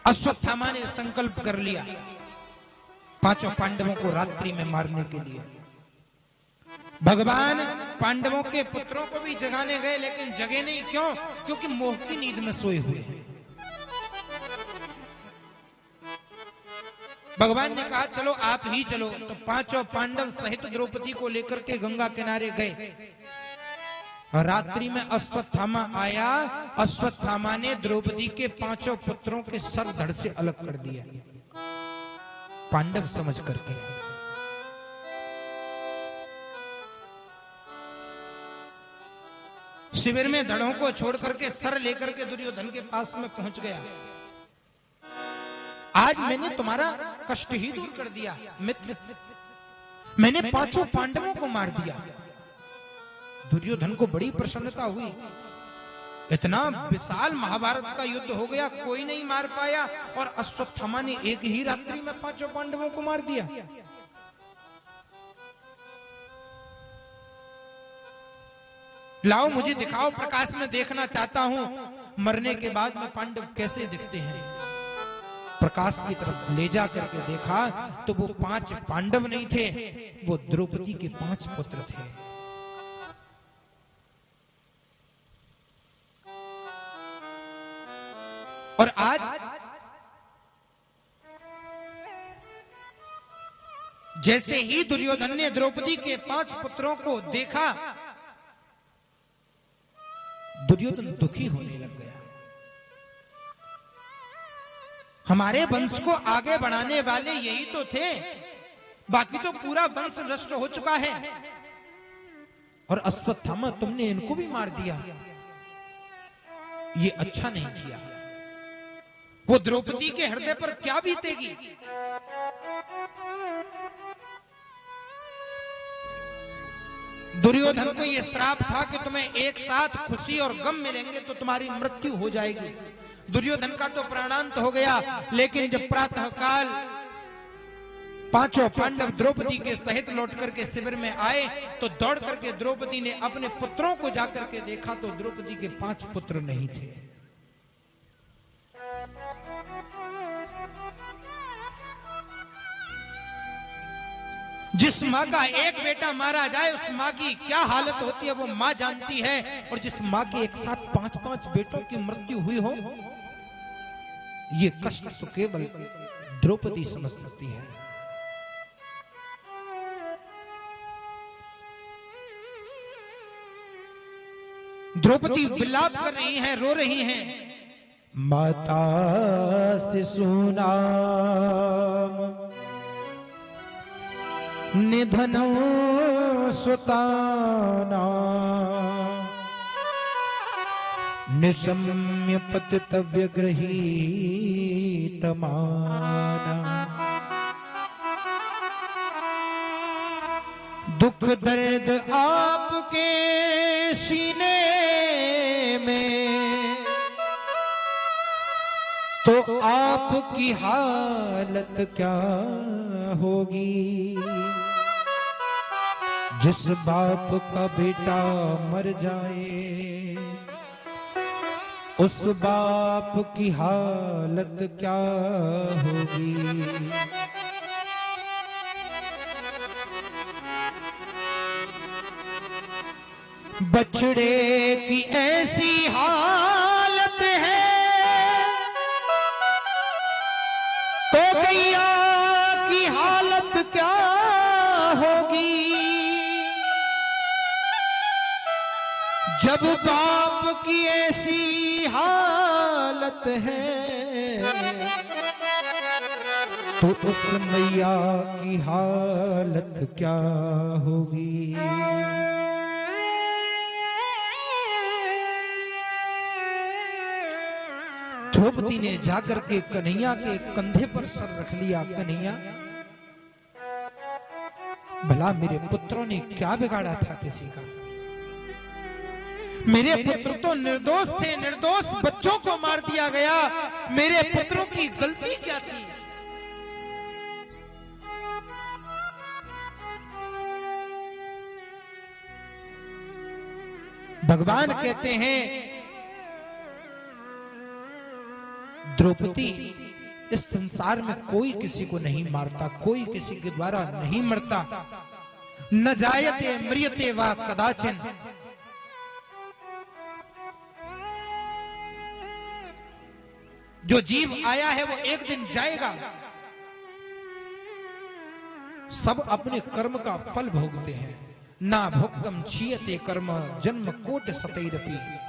अश्वत्थामा ने संकल्प कर लिया पांचों पांडवों को रात्रि में मारने के लिए। भगवान पांडवों के पुत्रों को भी जगाने गए, लेकिन जगे नहीं। क्यों? क्योंकि मोह की नींद में सोए हुए हैं। भगवान ने कहा चलो आप ही चलो। तो पांचों पांडव सहित द्रौपदी को लेकर के गंगा किनारे गए। रात्रि में अश्वत्थामा आया। अश्वत्थामा ने द्रौपदी के पांचों पुत्रों के सर धड़ से अलग कर दिया, पांडव समझ करके। शिविर में धड़ों को छोड़ करके सर लेकर के दुर्योधन के पास में पहुंच गया। आज मैंने तुम्हारा कष्ट ही दूर कर दिया मित्र, मैंने पांचों पांडवों को मार दिया। दुर्योधन को बड़ी प्रसन्नता हुई। इतना विशाल महाभारत का युद्ध हो गया, कोई नहीं मार पाया, और अश्वत्थामा ने एक ही रात्रि में पांचों पांडवों को मार दिया। लाओ मुझे दिखाओ, प्रकाश में देखना चाहता हूं मरने के बाद में पांडव कैसे दिखते हैं। प्रकाश की तरफ ले जा करके देखा तो वो पांच पांडव नहीं थे, वो द्रौपदी के पांच पुत्र थे। और आज जैसे ही दुर्योधन ने द्रौपदी के पांच पुत्रों को देखा, दुर्योधन दुखी होने लग गया। हमारे वंश को आगे बढ़ाने वाले यही तो थे, बाकी तो पूरा वंश नष्ट हो चुका है। और अश्वत्थामा तुमने इनको भी मार दिया, ये अच्छा नहीं किया। वो द्रौपदी के हृदय पर क्या बीतेगी। दुर्योधन को यह श्राप था कि तुम्हें एक साथ खुशी और गम मिलेंगे तो तुम्हारी मृत्यु हो जाएगी। दुर्योधन का तो प्राणांत हो गया, लेकिन जब प्रातः काल पांचों पांडव द्रौपदी के सहित लौट करके शिविर में आए तो दौड़ करके द्रौपदी ने अपने पुत्रों को जाकर के देखा तो द्रौपदी के पांच पुत्र नहीं थे। जिस माँ का एक बेटा मारा जाए उस माँ की क्या हालत होती है वो माँ जानती है, और जिस माँ के एक साथ पांच पांच बेटों की मृत्यु हुई हो, ये कष्ट तो केवल द्रौपदी समझ सकती है। द्रौपदी विलाप कर रही हैं, रो रही हैं। माता शिशु नाम निधनो सुताना निशम्य पतितव्य गृहीतमाना। दुख दर्द आपके सीने में तो आपकी हालत क्या होगी। जिस बाप का बेटा मर जाए उस बाप की हालत क्या होगी। बछड़े की ऐसी हालत है तो गैया की हालत क्या होगी। जब बाप की ऐसी हालत है तो उस मैया की हालत क्या होगी। द्रौपदी ने जाकर के कन्हैया के कंधे पर सर रख लिया। कन्हैया, भला मेरे पुत्रों ने क्या बिगाड़ा था किसी का। मेरे पुत्र तो निर्दोष थे, निर्दोष बच्चों को मार दिया गया। मेरे पुत्रों की गलती क्या थी। भगवान कहते हैं द्रौपदी इस संसार में कोई किसी को नहीं मारता, कोई किसी के द्वारा नहीं मरता। न जायते म्रियते वा कदाचिन। जो जीव आया है वो एक दिन जाएगा। सब अपने कर्म का फल भोगते हैं। ना भोक्तम क्षीयते कर्म जन्म कोट सतैरपि।